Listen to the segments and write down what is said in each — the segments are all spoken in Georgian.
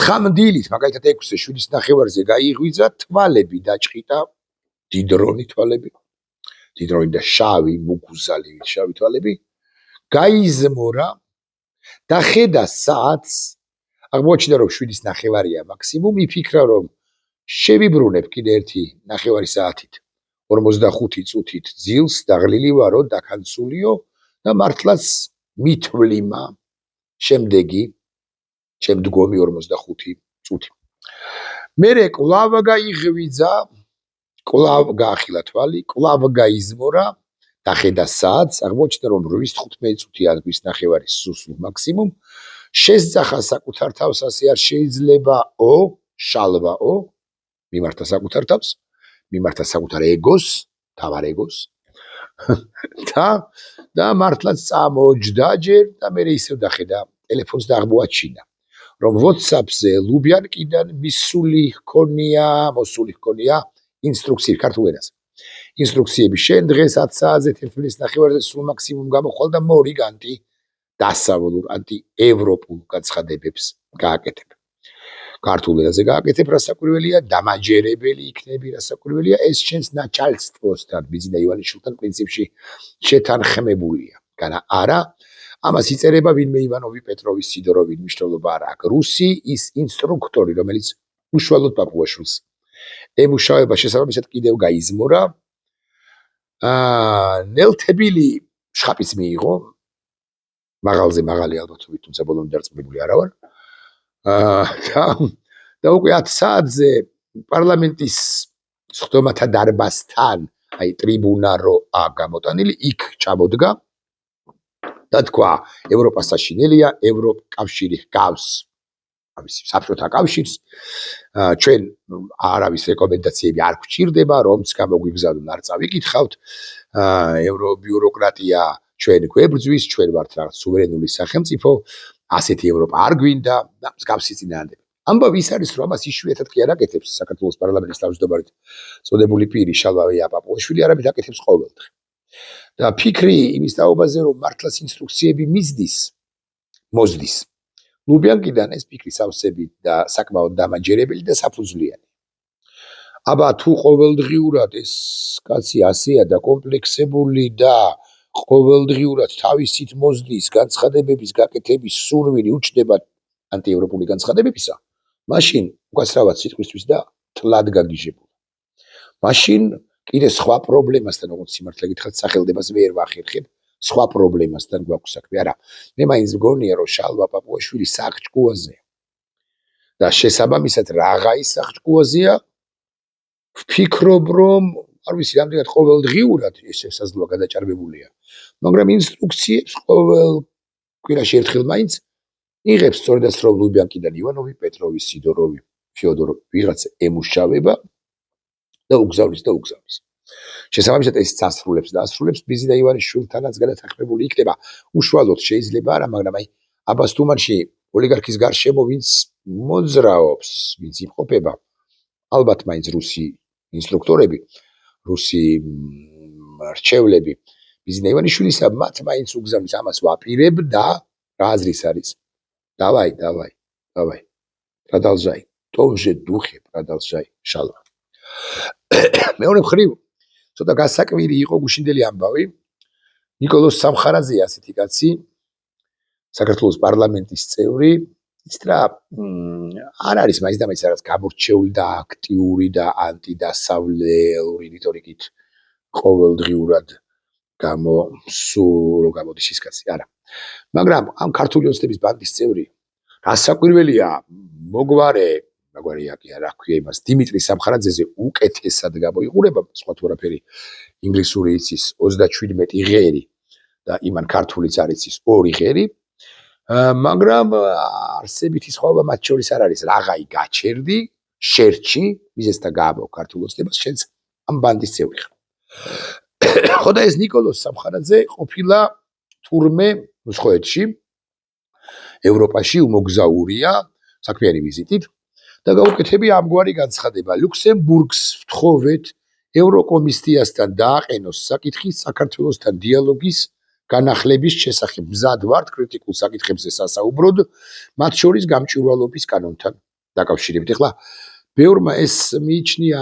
ცხამდილით, მაგალითად 6-ზე 7.5-ზე გაიღვიძა, თვალები დაჭყიდა, დიდრონი თვალები, დიდრონი და შავი, მუგუზალი შავი თვალები, გაიზმორა და ხედა საათს, აღმოჩნდა რომ 7.5-ია მაქსიმუმ, იფიქრა რომ შევიბრუნებ კიდე 1.5 საათით 45 წუთით ძილს დაღლილი ვარო დაქანცულიო და მართლაც მithვლიმა შემდგომი 45 წუთი. მერე კვლავ გაიღვიძა, კვლავ გაახილა თვალი, კვლავ გაიზმორა და ხედა საათს, აღმოჩნდა რომ 8-15 წუთია 8.5 სუსლ მაქსიმუმ, შესძახა საკუთარ თავს, ასე არ შეიძლებაო, შალვაო, მიმართა საკუთარ თავს, მიმართა საკუთარ ეგოს, თავარ ეგოს და მართლაც წამოჯდა ჯერ და მერე ისევ დახედა ტელეფონს და აღმოაჩინა რომ WhatsApp-ზე ლუბიანკიდან მოსული ჰქონია ინსტრუქციები ქართულ ენაზე. ინსტრუქციები შენ დღეს 10 საათზე 11.5-ზე სულ მაქსიმუმ გამოხვალ და მორიგანტი დასავლურ ანტიევროპულ გაცხადებებს გააკეთებ. ქართულ ენაზე გააკეთებ, რასაკვირველია, დამაჯერებელი იქნები, რასაკვირველია, ეს შენს ნაჩალსტვოსთან, ბიზნა ივანიშვილთან პრინციპში შეთანხმებულია. განა არა, ამას იწერება ვინმე ივანოვი პეტროვის სიდოროვი მნიშვნელობა არ აქვს. რუსი ის ინსტრუქტორი, რომელიც უშუალოდ პაპუაშვილს ემუშავება შესაბამისად კიდევ გაიზმორა. ნელთბილი შხაპიც მიიღო, მაღალზე მაღალი ალბათობით, თუმცა ბოლომდე დარწმუნებული არა ვარ. და უკვე 10 საათზე პარლამენტის სხდომათა დარბაზთან, აი ტრიბუნა როა გამოტანილი, იქ ჩამოდგა და თქვა, ევროპა საშინელია, ევროკავშირი ჰგავს ამის საბჭოთა კავშირს, ჩვენ არავის რეკომენდაციები არ გვჭირდება, რომც გამოგვიგზავნონ არ წავიკითხავთ, ევრობიუროკრატია ჩვენ გვებრძვის, ჩვენ ვართ რაღაც სუვერენული სახელმწიფო, ასეთი ევროპა არ გვინდა და მსგავსი წინააღმდეგობა. ამბავი ის არის, რომ ამას იშვიათად კი არ აკეთებს საქართველოს პარლამენტის თავმჯდომარედ წოდებული პირი შალვა პაპუაშვილი, არამედ აკეთებს ყოველდღე. და ფიქრი იმის თაობაზე, რომ მართლაც ინსტრუქციები მოზდის. ლუბიანკიდან ეს ფიქრი სავსებით და საკმაოდ დამაჯერებელი და საფუძვლიანი. აბა თუ ყოველდღიურად ეს კაცი ასეა და კომპლექსებული და ყოველდღიურად თავისით მოზდის განცხადებების გაკეთების სურვილი უჩნდება ანტიევროპული განცხადებებისა, მაშინ უკაცრავად სიტყვისთვის და თლად გაგიჟებულა. მაშინ კიდე სხვა პრობლემასთან, როგორც სიმართლე გითხრათ, სახელდებას ვერ ვახერხებ, სხვა პრობლემასთან გვაქვს საქმე. არა, მე მაინც მგონია, რომ შალვა პაპუაშვილი სააღჭკუაზეა და შესაბამისად რაღა ის სააღჭკუაზეა, ვფიქრობ, რომ არ ვიცი, რამდენად ყოველდღიურად ეს შესაძლოა გადაჭარბებულია, მაგრამ ინსტრუქციებს ყოველ კვირაში ერთხელ მაინც იღებს სწორედასწორ ლუბიანკიდან ივანოვი, პეტროვი, სიდოროვი, ფიოდოროვი, ვიღაცა ემუშავება და უგზავნის. შესაბამისად ეს დასრულებს ბიზნა ივანიშვილთანაც გადათანხმებული იქნება. უშუალოდ შეიძლება არა, მაგრამ აი აბას თუმანში ოლიგარქის გარშემო ვინც მოძრაობს, ვინც იმყოფება, ალბათ მაინც რუსი ინსტრუქტორები, რუსი რჩევლები ბიზნა ივანიშვილისა მათ მაინც უგზავნის, ამას ვაპირებ და რა აზრის არის? Давай. Продолжай. Тоже духе продолжай, шалва. მეორე მხრივ, ცოტა გასაკვირი იყო გუშინდელი ამბავი. ნიკოლოზ სამხარაძე ასეთი კაცი, საქართველოს პარლამენტის წევრი, იცით რა, არ არის მაინც და მაინც რაღაც გამორჩეული და აქტიური და ანტიდასავლელური რიტორიკით ყოველდღიურად გამოდის ის კაცი, არა. მაგრამ ამ ქართული ოცნების ბანდის წევრი, რასაკვირველია, მოგვარეა კი არა ქვია იმას, დიმიტრი სამხარაძეზე უკეთესად გამოიყურება, სხვა თუ არაფერი ინგლისური იცის 37 ღერი და იმან ქართულიც არ იცის 2 ღერი, მაგრამ არსებითი სხვაობა მათ შორის არ არის, რაღაი გაჩერდი, შერჩი, მიზესთა გააბო ქართულ ოცნებას, შენც ამ ბანდის წევრი ხარ. ხო და ეს ნიკოლოზ სამხარაძე ყოფილა თურმე მსხვერპლში, ევროპაში უმოგზაურია საქმიანი ვიზიტით და გაუკეთებია ამგვარი განცხადება. ლუქსემბურგს ვთხოვეთ ევროკომისიასთან დააყენოს საკითხი საქართველოსთან დიალოგის განახლების შესახებ. მზად ვართ კრიტიკულ საკითხებზე სასაუბროდ, მათ შორის გამჭვირვალობის კანონთან დაკავშირებით. ეხლა ბევრმა ეს მიიჩნია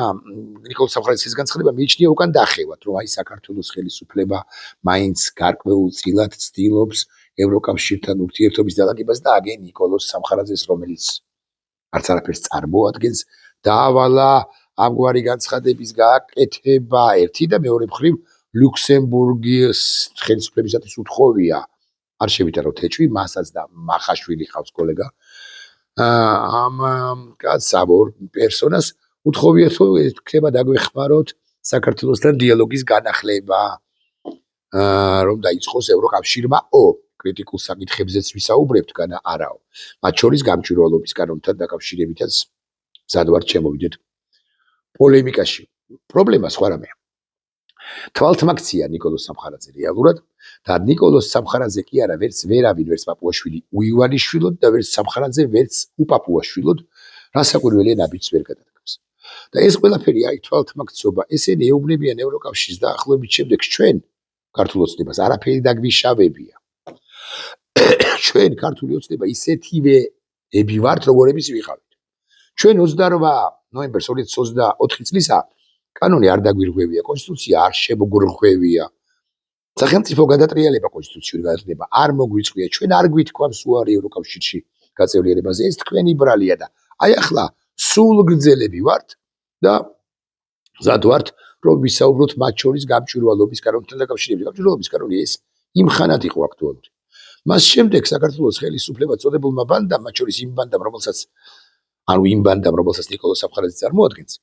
ნიკოლოზ სამხარაძის განცხადება მიიჩნია უკან დახევად, რომ აი საქართველოს ხელისუფლება მაინც გარკვეულ წილად ცდილობს ევროკავშირთან ურთიერთობის დალაგებას და აგენ ნიკოლოზ სამხარაძეს, რომელიც არც არაფერს წარმოადგენს, დაავალა ამგვარი განცხადების გაკეთება. ერთი და მეორე მხრივ ლუქსემბურგის ხელისუფლებისათვის უთხოვია არ შევიტანოთ ეჭვი, მასაც და მახაშვილი ყავს კოლეგა. ამ კაცს ორ პერსონას უთხოვია თუ ხება დაგვეხმაროთ საქართველოსთან დიალოგის განახლება, რომ დაიწყოს ევროკავშირმა კრიტიკულ საკითხებზეც ვისაუბრებთ, განა არაო. მათ შორის გამჭვირვალობის კანონთან დაკავშირებითაც მზად ვართ შემოვიდეთ პოლემიკაში. პრობლემა სხვა რამეა. თვალთმაქცია ნიკოლოზ სამხარაძე რეალურად და ნიკოლოზ სამხარაძე კი არა ვერც ვერავინ ვერც პაპუაშვილი უივანიშვილოდ და ვერც სამხარაძე ვერც უპაპუაშვილოდ რასაკვირველია ნაბიჯს ვერ გადადგამს. და ეს ყველაფერი აი თვალთმაქცობა ესენი ეუბნებიან ევროკავშირს და ახლობით შემდეგ ჩვენ ქართულ ოცნებას არაფერი დაგვიშავებია. ჩვენ ქართული ოცნება ისეთივე ები ვართ როგორებიც ვიყავით. ჩვენ 28 ნოემბერს 2024 წლისა კანონი არ დაგვირღვევია, კონსტიტუცია არ შემოგვირღვევია. სახელმწიფო გადატრიალება კონსტიტუციური გადატრიალება არ მოგვიწვია. ჩვენ არ გვითქვამს უარი ევროკავშირში გაწევრიანებაზე. ეს თქვენი ბრალია და აი ახლა სულ გრძელები ვართ და მზად ვართ რომ ვისაუბროთ მათ შორის გამჭვირვალობის კანონთან დაკავშირებით. გამჭვირვალობის კანონი ეს იმ ხანად იყო აქტუალური. მას შემდეგ საქართველოს ხელისუფლება წოდებულმა ბანდამ, მათ შორის იმ ბანდამ, რომელსაც ნიკოლოზ სამხარაძე წარმოადგენს,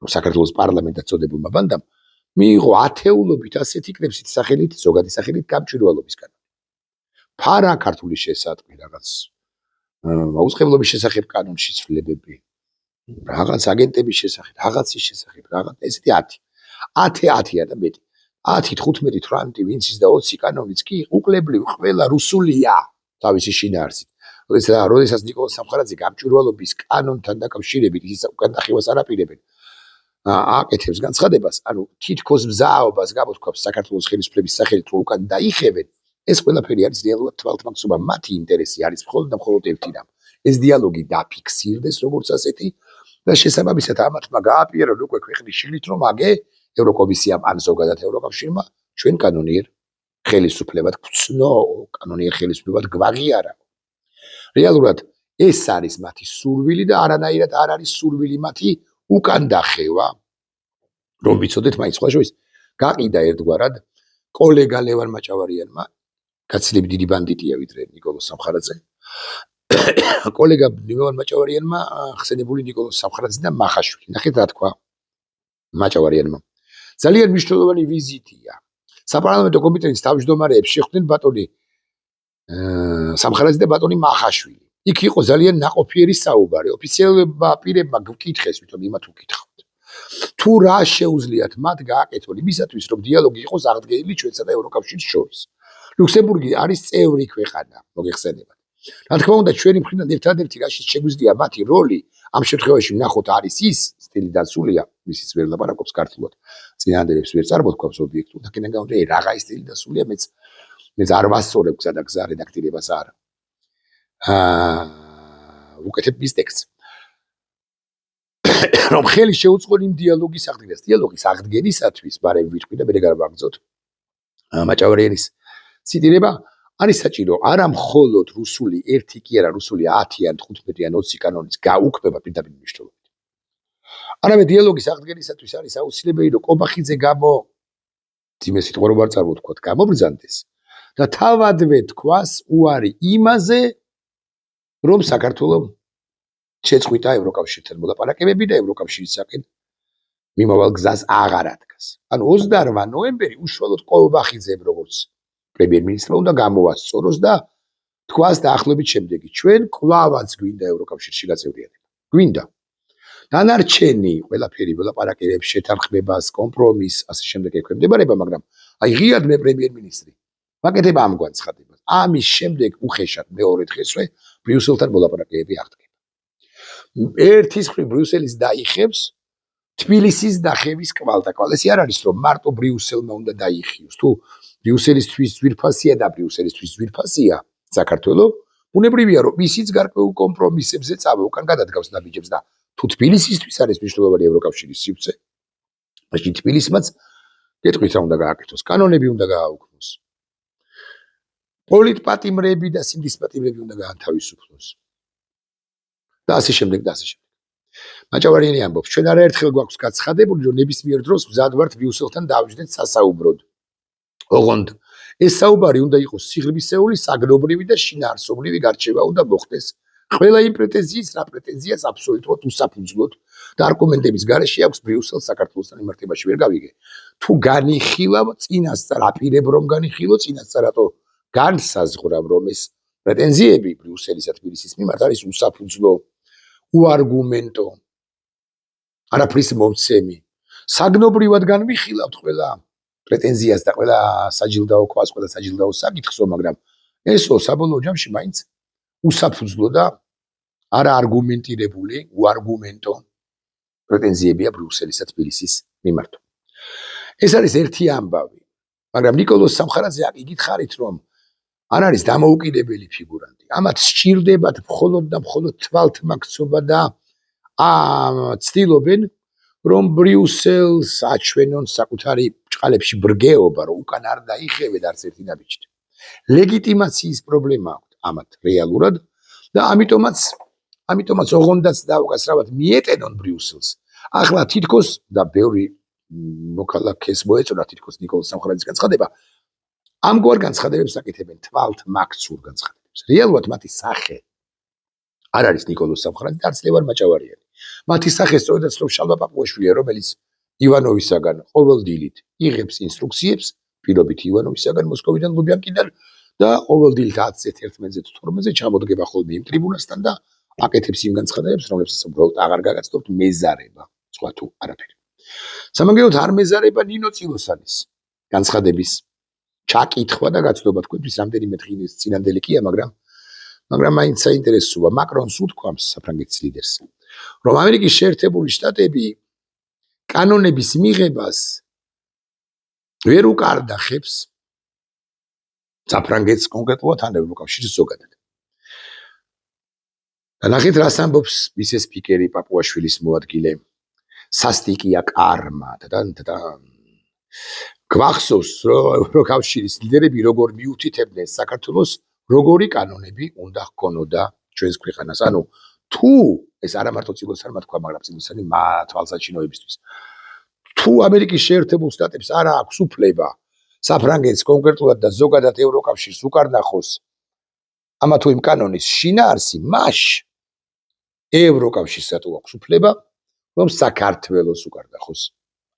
რომ საქართველოს პარლამენტად წოდებულმა ბანდამ მიიღო ათეულობით ასეთი კრებსით სახელით, ზოგადი სახელით გამჭვირვალობის კანონი. ფარა ქართული შესატყვი რაღაც აუწყებლობის შესახებ კანონში ცვლილებები, რაღაც აგენტების შესახებ, რაღაცის შესახებ, რაღაც ესეთი 10 და მეტი. 10, 15, 18, ვინც ის და 20 კანონიც კი უკლებლივ ყველა რუსულია თავისი შინაარსით. როდესაც ნიკოლოზ სამხარაძე გამჭვირვალობის კანონთან დაკავშირებით ის უკან დახევას არაპირებენ. აკეთებს განცხადებას, ანუ თითქოს მზაობას გამოთქვამს საქართველოს ხელისუფლების სახელით რომ უკან დაიხევენ, ეს ყველაფერი არის რეალურად თვალთმაქცობა. მათი ინტერესი არის მხოლოდ და მხოლოდ ერთი რამ. ეს დიალოგი დაფიქსირდეს როგორც ასეთი და შესაბამისად ამათმა გააპირონ უკვე ქვეყნის შიგნით რომ აგე ევროკომისიამ ან ზოგადად ევროკავშირმა ჩვენ კანონიერ ხელისუფლებად გვცნო, კანონიერ ხელისუფლებად გვაღიარა. რეალურად ეს არის მათი სურვილი და არანაირად არ არის სურვილი მათი უკან დახევა, რომ ვიცოდეთ მაინც სხვა შორის გაყიდა ერთგვარად კოლეგა ლევან მაჭავარიანმა, გაცილებით დიდი ბანდიტია ვიდრე ნიკოლოზ სამხარაძე. კოლეგა ლევან მაჭავარიანმა ხსენებული ნიკოლოზ სამხარაძე და მახაშვილი. ნახეთ რა თქვა მაჭავარიანმა. ძალიან მნიშვნელოვანი ვიზიტია. საპარლამენტო კომიტეტის თავმჯდომარეებს შეხვდნენ ბატონი სამხარაძე და ბატონი მახაშვილი. იქ იყო ძალიან ნაყოფიერი საუბარი. ოფიციალურმა პირებმა გკითხეს, ვითომ იმათ უკითხავთ. თუ რა შეუძლიათ მათ გააკეთონ იმისათვის, რომ დიალოგი იყოს აღდგენილი ჩვენსა და ევროკავშირის შორის. ლუქსემბურგი არის წევრი ქვეყანა, მოგეხსენებათ. რა თქმა უნდა, ჩვენი მხრიდან ერთადერთი რაშიც შეგვიძლია მათი როლი ამ შემთხვევაში ვნახოთ არის ის, სტილი დასულია, მისიც ვერ ლაპარაკობს ქართულად, წინააღმდეგებს ვერ წარმოთქვამს ობიექტურად, აქედან გამომდინარე, რაღა ის სტილი დასულია, მეც არ ვასწორებ გზა და გზა რედაქტირებას არა. უკეთებ მის ტექსტს. რომ ხელი შეუწყონ იმ დიალოგის აღდგენას. დიალოგის აღდგენისათვის, ბარემ ვიტყვი და მე გავაგრძოთ მაჭავარიანის ციტირება, არის საჭირო არა მხოლოდ რუსული 1 კი არა, რუსული 10 ან 15 ან 20 კანონის გაუქმება პირდაპირ მნიშვნელობით. არამედ დიალოგის აღდგენისათვის არის აუცილებელი, რომ კობახიძე ძიმე სიტყვა რომ არ წარმოვთქვათ, გამობრძანდეს და თავადვე თქვას უარი იმაზე, რომ საქართველოს შეწყვიტა ევროკავშირთან მოლაპარაკებები და ევროკავშირისაკენ მიმავალ გზას აღარ ადგას. ანუ 28 ნოემბერი უშუალოდ კოლბახიძემ როგორც პრემიერ-მინისტრმა უნდა გამოასწოროს და თქვას დაახლოებით შემდეგი. ჩვენ კვლავაც გვინდა ევროკავშირში გაწევრიანება. გვინდა. დანარჩენი ყველაფერი მოლაპარაკებებს, შეთანხმებას, კომპრომისს, ასე შემდეგ ექვემდებარება, მაგრამ აი ღიად მე პრემიერ-მინისტრი ვაკეთებ ამ განცხადებას. ამის შემდეგ უხეშად მეორე დღესვე ბრიუსელთან მოლაპარაკებები აღდგება. ერთის მხრივ ბრიუსელის დაიხევს თბილისის დახევის კვალდაკვალ. ეს არ არის რომ მარტო ბრიუსელმა უნდა დაიხიოს. თუ ბრიუსელისთვის ძვირფასია და ბრიუსელისთვის ძვირფასია საქართველო, ბუნებრივია, რომ ისიც გარკვეულ კომპრომისებზე წავა, უკან გადადგავს ნაბიჯებს და თუ თბილისისთვის არის მნიშვნელოვანი ევროკავშირის სივრცე, მაშინ თბილისმაც გეტყვით რა უნდა გააკეთოს, კანონები უნდა გააუქმოს. პოლიტპატიმრები და სინდისპატიმრები უნდა გაანთავისუფლოს. და ასე შემდეგ და ასე შემდეგ. მაჭავარიანი ამბობს, ჩვენ არაერთხელ გვაქვს გაცხადებული, რომ ნებისმიერ დროს მზად ვართ ბრიუსელთან დავჯდეთ სასაუბროდ. ოღონდ ეს საუბარი უნდა იყოს სიღრმისეული, საგნობრივი და შინაარსობრივი გარჩევა უნდა მოხდეს. ყველა იმ პრეტენზიის, რა პრეტენზიას აბსოლუტურად უსაფუძვლოდ და არგუმენტების გარეშე აქვს ბრიუსელს საქართველოსთან იმართებაში ვერ გავიგე. თუ განიხილავ წინასწარ, აპირებ რომ განიხილო წინასწარ, რატო განსაზღვრავ, რომ ეს პრეტენზიები ბრიუსელისა თბილისის მიმართ არის უსაფუძვლო, უარგუმენტო, არაფრის მომცემი. საგნობრივად განვიხილავთ ყველა პრეტენზიას და ყველა საჯილდაო ქვას, ყველა საჯილდაო საკითხსო, მაგრამ ესო საბოლოო ჯამში მაინც უსაფუძვლო და არა არგუმენტირებული, უარგუმენტო პრეტენზიებია ბრიუსელისა თბილისის მიმართ. ეს არის ერთი ამბავი, მაგრამ ნიკოლოზ სამხარაძე აკითხარით, რომ არ არის დამოუკიდებელი ფიგურანტი. ამათ სჭირდებათ მხოლოდ და მხოლოდ თვალთმაქცობა და ცდილობენ, რომ ბრიუსელს აჩვენონ საკუთარი ბრჭყალებში ბრგეობა, რომ უკან არ დაიხევენ არც ერთი ნაბიჯით. ლეგიტიმაციის პრობლემა აქვს ამათ რეალურად და ამიტომაც ოღონდაც დაუკასრავად მიეტენონ ბრიუსელს. ახლა თითქოს და ბევრი მოქალაქეს მოეწონა თითქოს ნიკოლოზ სამხარაძის განცხადება, ამგვარ განცხადებებს აკეთებენ თვალთმაქცურ განცხადებებს. რეალურად მათი სახე არ არის ნიკოლოზ სამხარაძე და არც ლევან მაჭავარიანი. მათი სახე სწორედაც რომ შალვა პაპუაშვილია, რომელიც ივანოვისაგან ყოველდილით იღებს ინსტრუქციებს, პირობით ივანოვისაგან, მოსკოვიდან, ლუბიანკიდან და ყოველდილით 10-ზე, 11-ზე, 12-ზე ჩამოდგება ხოლმე იმ ტრიბუნასთან და აკეთებს იმ განცხადებებს, რომლებსაც უბრალოდ აღარ გაგაცნობთ მეზარება, სხვა თუ არაფერი. სამაგიეროდ არ მეზარება ნინო წილოსანის განცხადების ჩაკითხვა და გაცნობა თქვენთვის რამდენიმე დღის წინანდელი კია, მაგრამ მაინც საინტერესოა. მაკრონს უთქვამს საფრანგეთის ლიდერს, რომ ამერიკის შეერთებული შტატები კანონების მიღებას ვერ უკარდახებს საფრანგეთს კონკრეტულად ან ევროკავშირის ზოგადად. და ნახეთ რას ამბობს მის სპიკერი პაპუაშვილის მოადგილე სასტიკია კარმა და გვახსოვს, რომ ევროკავშირის ლიდერები როგორ მიუთითებდნენ საქართველოს, როგორი კანონები უნდა ჰქონოდა ჩვენს ქვეყანას. ანუ თუ ეს არა მარტო წილოსანმა თქვა, მაგრამ წილოსანი თვალსაჩინოებისთვის. თუ ამერიკის შეერთებულ შტატებს არ აქვს უფლება საფრანგეთს კონკრეტულად და ზოგადად ევროკავშირს უკარნახოს ამა თუ იმ კანონის შინაარსი, მაშ ევროკავშირს რატო აქვს უფლება, რომ საქართველოს უკარნახოს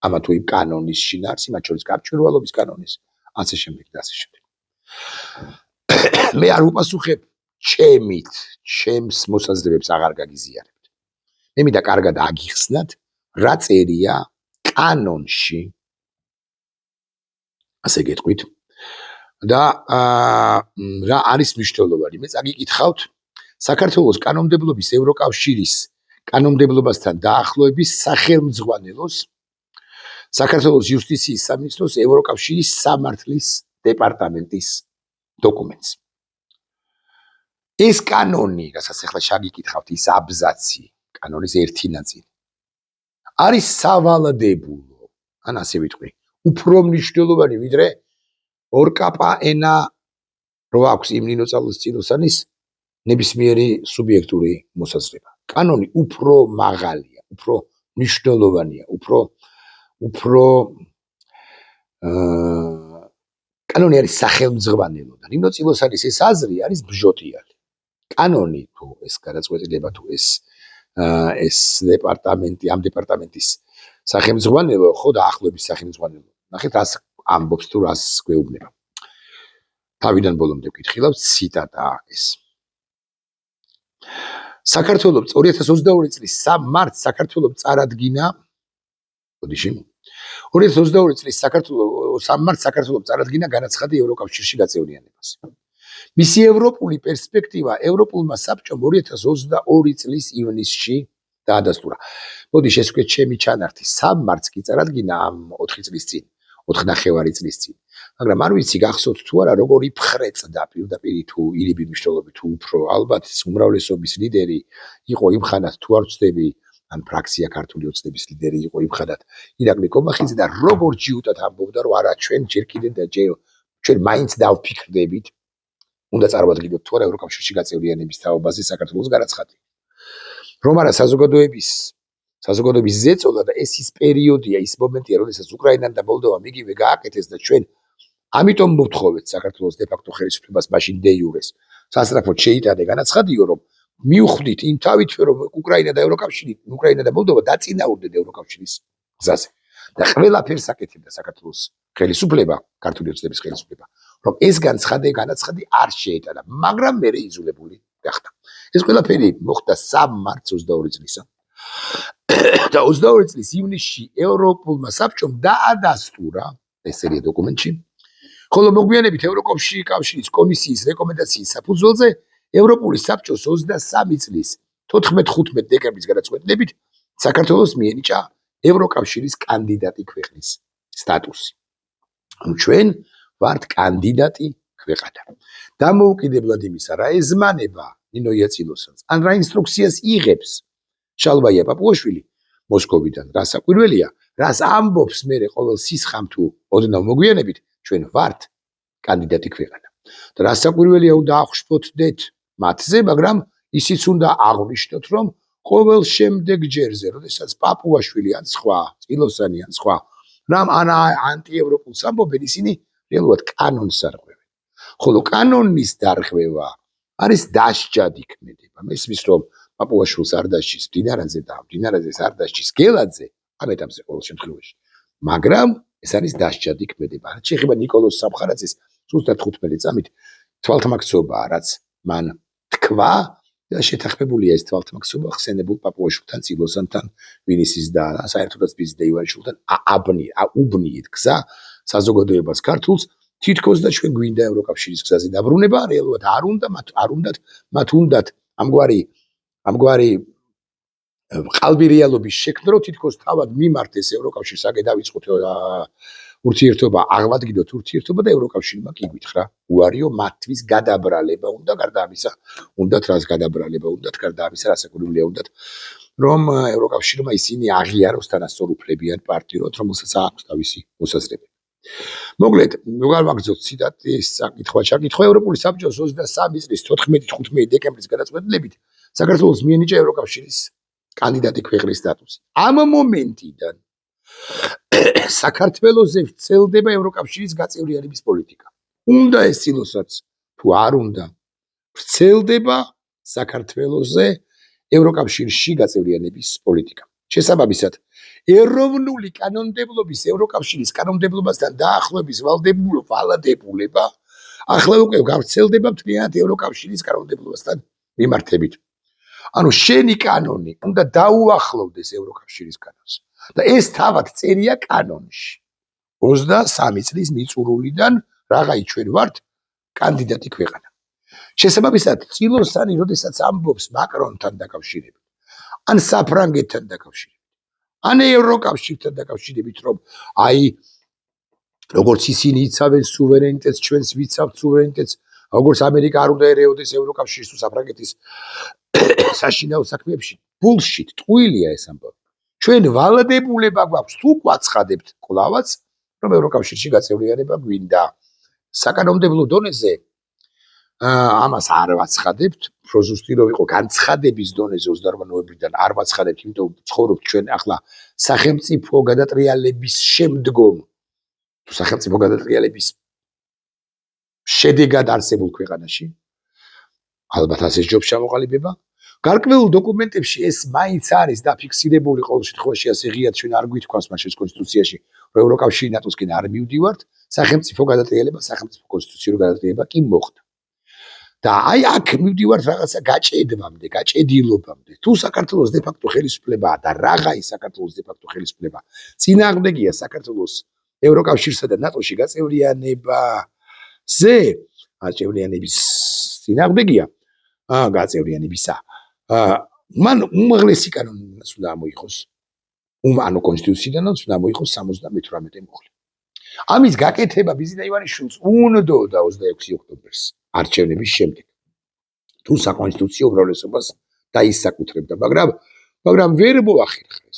ამა თუ იმ კანონის შინაარსი, მათ შორის გამჭვირვალობის კანონის, ასე შემდეგ და ასე შემდეგ. მე არ უპასუხებ ჩემს მოსაზრებებს აღარ გაგიზიარებთ. მე მინდა კარგად აგიხსნათ, რა წერია კანონში, ასე გეტყვით, და რა არის მნიშვნელოვანი. მე წაგიკითხავთ საქართველოს კანონმდებლობის ევროკავშირის კანონმდებლობასთან დაახლოების სახელმძღვანელოს, საქართველოს იუსტიციის სამინისტროს ევროკავშირის სამართლის დეპარტამენტის დოკუმენტს. ეს კანონი, რასაც ახლა შეგიკითხავთ, ის აბზაცი, კანონის ერთი ნაწილი, არის სავალდებულო, ან ასე ვიტყვი, უფრო მნიშვნელოვანი ვიდრე ორკაპა ენა რო აქვს იმ ნინო წილოსანის ნებისმიერი სუბიექტური მოსაზრება. კანონი უფრო მაღალია, უფრო მნიშვნელოვანია, უფრო კანონი არის სახელმძღვანელო და ნინო წილოსანის ეს აზრი არის ბჟოტიალი. კანონი თუ ეს გადაწყვეტილება თუ ეს დეპარტამენტი, ამ დეპარტამენტის სახელმძღვანელო, ხო დაახლოების სახელმძღვანელო. ნახეთ რას ამბობს თუ რას გვეუბნება. თავიდან ბოლომდე ვკითხილავთ, ციტატაა ეს. საქართველოს 2022 წლის 3 მარტს საქართველოს წარადგინა 2022 წლის 3 მარტს საქართველოს წარადგინა განაცხადი ევროკავშირში გაწევრიანებას. მისი ევროპული პერსპექტივა ევროპულმა საბჭომ 2022 წლის ივნისში დაადასტურა. მოდიშ ეს ვქეთ ჩემი ჩანართი 3 მარტს კი წარადგინა ამ 4 წლის წინ, 4 ნახევარი წლის წინ. მაგრამ არ ვიცი გახსოვთ თუ არა როგორ იფხრეწდა პირდაპირ თუ ირიბი მნიშვნელობით თუ უფრო ალბათ უმრავლესობის ლიდერი იყო იმ ხანად თუ არ ვცდები ან ფრაქცია ქართული ოცნების ლიდერი იყო იმ ხანად ირაკლი კობახიძე და როგორ ჯიუტად ამბობდა რომ არა ჩვენ ჯერ კიდე და ჩვენ მაინც დავფიქრდებით უნდა წარმოადგინოთ თუ არა ევროკავშირში გაწევრიანების თაობაზე საქართველოს განაცხადი რომ არა საზოგადოების ზეწოლა და ეს ის პერიოდია ის მომენტია როდესაც უკრაინამ და მოლდოვამ იგივე გააკეთეს და ჩვენ ამიტომ მოვთხოვეთ საქართველოს დე-ფაქტო ხელისუფლებას მაშინ დე-იურეს სასწრაფოდ შეიტანე განაცხადიო რომ მიუხვდით იმ თავით რომ უკრაინა და ევროკავშირი უკრაინა და მოლდოვა დაწინაურდნენ ევროკავშირის გზაზე და ყველაფერს აკეთებდა საქართველოს ხელისუფლება ქართული ოცნების ხელისუფლება რომ ეს განაცხადი არ შეეტანა მაგრამ მე იზოლებული გახდა ეს ყველაფერი მოხდა 3 მარტს 22 წლისა და 22 წლის ივნისში ევროპულმა საბჭომ დაადასტურა ეს სერია დოკუმენტში ხოლო მოგვიანებით ევროკავშირის კომისიის რეკომენდაციის საფუძველზე ევროპული საბჭოს 23 წლის 14-15 დეკემბრის გადაწყვეტილებით საქართველოს მიენიჭა ევროკავშირის კანდიდატი ქვეყნის სტატუსი. ანუ ჩვენ ვართ კანდიდატი ქვეყანა. დამოუკიდებლად იმისა, რა ეზმანება ნინო იაწილოსანს, ან რა ინსტრუქციას იღებს შალვაია პაპუაშვილი მოსკოვიდან, რა საკვირველია, რას ამბობს მერე ყოველ სისხამ თუ ოდნავ მოგვიანებით, ჩვენ ვართ კანდიდატი ქვეყანა. და რა საკვირველია უნდა აღშფოთდეთ მათზე, მაგრამ ისიც უნდა აღვნიშნოთ, რომ ყოველ შემდეგ ჯერზე, როდესაც პაპუაშვილი ან სხვა, წილოსანი ან სხვა, რამ ანტიევროპულს ამბობენ, ისინი რეალურად კანონს არღვევენ. ხოლო კანონის დარღვევა არის დასჯადი ქმედება. მესმის რომ პაპუაშვილს არ დასჯის მდინარაძე და მდინარაძეს არ დასჯის გელაძე, ამ ეტაპზე ყოველ შემთხვევაში. მაგრამ ეს არის დასჯადი ქმედება. რაც შეეხება ნიკოლოზ სამხარაძეს ზუსტად 15 წამით თვალთმაქცობაა, რაც მან თქვა და შეთანხმებულია ეს თვალთმაქცობა ხსენებულ პაპუაშვილთან, წილოსანთან, ვინისის და საერთოდაც ბიზნეს ივანიშვილთან უბნიეთ გზა საზოგადოებას ქართულს თითქოს და ჩვენ გვინდა ევროკავშირის გზაზე დაბრუნება, რეალურად მათ უნდათ ამგვარი ყალბი რეალობის შექმნა, რომ თითქოს თავად მიმართეს ევროკავშირს, აგე დავიწყოთ ურთიერთობა, აღვადგინოთ ურთიერთობა და ევროკავშირმა კი გითხრა, უარიო მათთვის გადაბრალება უნდა, გარდა ამისა, უნდათ რას გადაბრალება უნდათ, გარდა ამისა, რასაკვირველია უნდათ, რომ ევროკავშირმა ისინი აღიაროს თანასწორ უფლებიან პარტნიორად, რომელსაც აქვს თავისი მოსაზრება. მოკლედ, როგორ ვაგრძელოთ ციტატის საკითხვა ევროპული საბჭოს 23 წლის 14-15 დეკემბრის გადაწყვეტილებით საქართველოს მიენიჭა ევროკავშირის კანდიდატი ქვეყნის სტატუსი. ამ მომენტიდან საქართველოზე ვრცელდება ევროკავშირის გაწევრიანების პოლიტიკა. უნდა ეს ცილოსაც თუ არ უნდა ვრცელდება საქართველოზე ევროკავშირში გაწევრიანების პოლიტიკა. შესაბამისად, ეროვნული კანონმდებლობის ევროკავშირის კანონმდებლობასთან დაახლოების ვალდებულება ახლა უკვე გავრცელდება მთლიანად ევროკავშირის კანონმდებლობასთან მიმართებით. ანუ შენი კანონი უნდა დაუახლოვდეს ევროკავშირის კანონს. და ეს თავად წერია კანონში. 23 წლის მიწურულიდან რაღაცა ჩვენ ვართ კანდიდატი ქვეყანა. შესაბამისად, წილოსანი როდესაც ამბობს მაკრონთან დაკავშირებით, ან საფრანგეთთან დაკავშირებით, ან ევროკავშირთან დაკავშირებით, რომ აი როგორც ისინი იცავენ სუვერენიტეტს, ჩვენც ვიცავთ სუვერენიტეტს, როგორც ამერიკა არ უნდა ერეოდეს ევროკავშირის თუ საფრანგეთის საშინაო საქმეებში. ბულშიტ, ტყუილია ეს ამბავი. ჩვენ ვალდებულება გვაქვს თუ გვაცხადებთ კლავაც, რომ ევროკავშირში გაწევრიანება გვინდა. საკანონმდებლო დონეზე ამას არ ვაცხადებთ, უფრო ზუსტი რომ იყო განცხადების დონეზე 28 ნოემბრიდან არ ვაცხადებთ, იმიტომ ცხოვრობთ ჩვენ ახლა სახელმწიფო გადატრიალების შემდგომ თუ სახელმწიფო გადატრიალების შედეგად არსებულ ქვეყანაში. ალბათ ასე ჯობს ჩამოყალიბება. გარკვეულ დოკუმენტებში ეს მაინც არის დაფიქსირებული, ყოველ შემთხვევაში ასე ღიად ჩვენ არ გვითქვამს მაშინ კონსტიტუციაში, რომ ევროკავშირი ნატოსკენ არ მივდივართ, სახელმწიფო გადატრიალება, სახელმწიფო კონსტიტუციური გადატრიალება კი მოხდა. და აი აქ მივდივართ რაღაცა გაჭედვამდე, გაჭედილობამდე. თუ საქართველოს დე-ფაქტო ხელისუფლებაა და რაღაცა საქართველოს დე-ფაქტო ხელისუფლება წინააღმდეგია საქართველოს ევროკავშირსა და ნატოში გაწევრიანებაზე, გაწევრიანების წინააღმდეგია, გაწევრიანებისა. მან უმაღლესი კანონიც უნდა მოიხოს. ანუ კონსტიტუციიდანაც უნდა მოიხოს 78 მუხლი. ამის გაკეთება ბიზნა ივანიშვილს უნდოდა 26 ოქტომბერს არჩევნების შემდეგ. თუ საკონსტიტუციო უმრავლესობას დაისაკუთრებდა, მაგრამ ვერ მოახერხეს.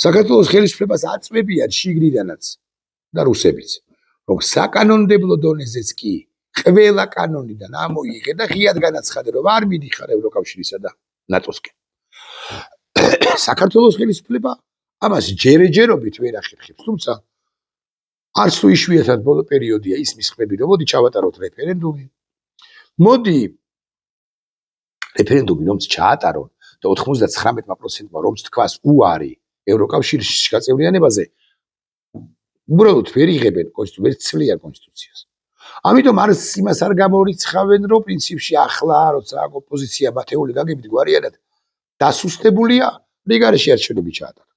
საქართველოს ხელისუფლებას აწვევიან შიგნიდანაც და რუსებიც, რომ საკანონმდებლო დონეზეც კი ყველა კანონიდან ამოიღე და ღიად განაცხადე, რომ არ მიდიხარ ევროკავშირისა და ნატოსკენ. საქართველოს ხელისუფლება ამას ჯერჯერობით ვერ ახერხებს, თუმცა არც თუ იშვიათად ბოლო პერიოდია ის მისხმები, რომ მოდი ჩავატაროთ რეფერენდუმი. მოდი რეფერენდუმი რომც ჩაატარონ და 99%-მა რომც თქვას უარი ევროკავშირში გაწევრიანებაზე, უბრალოდ ვერ იღებენ ვერ ცვლიან კონსტიტუციას. ამიტომ არც იმას არ გამორიცხავენ, რომ პრინციპში ახლა როცა ოპოზიცია მათეული გაგებით გვარიანად დასუსტებულია, რიგარეში არჩევნები ჩაატარა.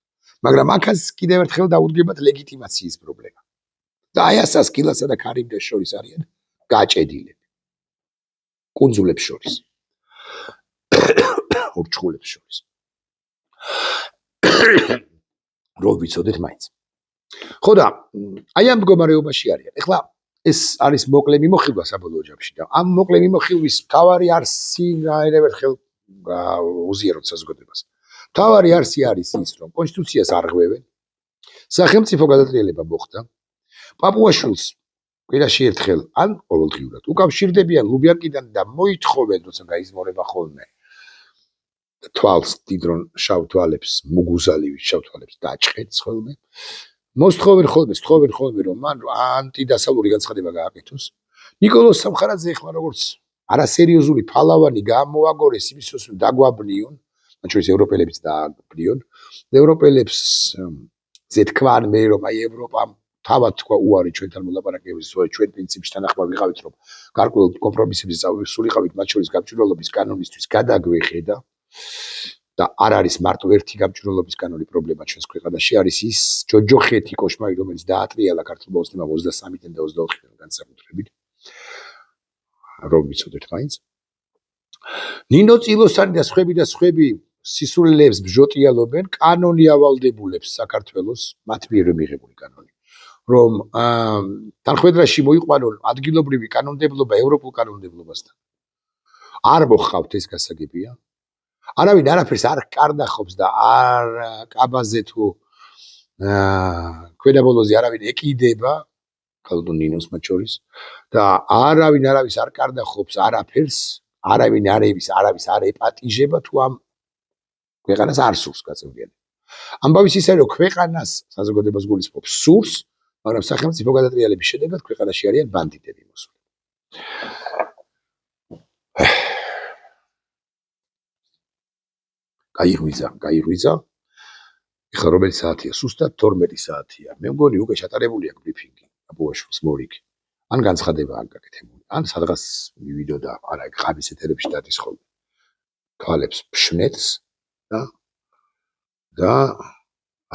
მაგრამ აქაც კიდევ ერთხელ დაუდგებათ ლეგიტიმაციის პრობლემა. და აი ასას კილასა და ქარიმდეს შორის არიან გაჭედილები. კუნძულებს შორის. ორჩხულებს შორის. რომ ვიცოდეთ მაინც. ხო და აი ამ მდგომარეობაში არიან. ეხლა ეს არის მოკლე მიმოხილვა საბოლოო ჯამში და ამ მოკლე მიმოხილვის მთავარი არსი ერთხელ უზიაროთ საზოგადოებას. მთავარი არსი არის ის, რომ კონსტიტუციას არღვევენ. სახელმწიფო გადატრიალება მოხდა. პაპუაშვილს კვირაში ერთხელ ან ყოველდღიურად უკავშირდებიან ლუბიანკიდან და მოითხოვენ, როცა გაიზმორება ხოლმე თვალს დიდრონ შავ თვალებს, მუგუზალივი შავ თვალებს დაჭყეთს ხოლმე. მოსთხოვენ ხოლმე, რომ მან ანტიდასავლური განცხადება გააკეთოს. ნიკოლოზ სამხარაძე ეხლა როგორც არასერიოზული ფალავანი გამოაგორეს იმისთვის, რომ დაგვაბნიონ, მათ შორის ევროპელებიც დააბნიონ. ევროპელებს ზეთქვან მე რომ აი ევროპამ თავად თქვა უარი ჩვენთან მოლაპარაკებებს, ჩვენ პრინციპში თანახმად ვიყავით, რომ გარკვეულ კომპრომისებზე წავისულიყავით, მათ შორის გამჭვირვალობის კანონისთვის გადაგვეხედა და არ არის მარტო ერთი გამჭვირვალობის კანონი პრობლემა ჩვენს ქვეყანაში, არის ის ჯოჯოხეთი კოშმარი, რომელიც დაატრიალა ქართულ მოსნებამ 23-დან და 24-დან განსაკუთრებით. რომ ვიცოდეთ მაინც. ნინო წილოსანი და სხვები სისულელეებს ბჟოტიალობენ კანონი ავალდებულებს საქართველოს მათ მიერ მიღებული კანონი. რომ თანხმედრაში მოიყვანონ ადგილობრივი კანონმდებლობა ევროპულ კანონმდებლობასთან. არ მოხავთ ეს გასაგებია. არავინ არაფერს არ კარნახობს და არ კაბაზე თუ ქვედაბოლოზე არავინ ეკიდება ქალბატონ ნინოს მათ შორის და არავინ არავის არ კარნახობს არაფერს, არავინ არავის არ ეპატიჟება თუ ამ ქვეყანას არ სურს გაწევრიანება. ამბავის ის არის, რომ ქვეყანას საზოგადოებას გულისხმობს სურს, მაგრამ სახელმწიფო გადატრიალების შედეგად ქვეყანაში არიან ბანდიტები მოსული. გაიღვიძა. ეხლა რომელი საათია? სუსტად 12 საათია. მე მგონი უკვე ჩატარებული აქვს ბრიფინგი აპუაშვილს მორიგი. ან განცხადება არ გაკეთებული. ან სადღაც მივიდო და არა ყაბის ეთერებში დადის ხოლმე. თვალებს ფშნეთს და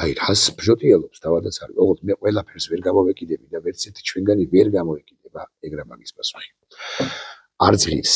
აი რას ბჟოტიალობს თავადაც არის. ოღონდ მე ყველაფერს ვერ გამოვეკიდები და ვერც ერთი ჩვენგანი ვერ გამოვეკიდება ეგრა მაგის პასუხი. არ ძღირს.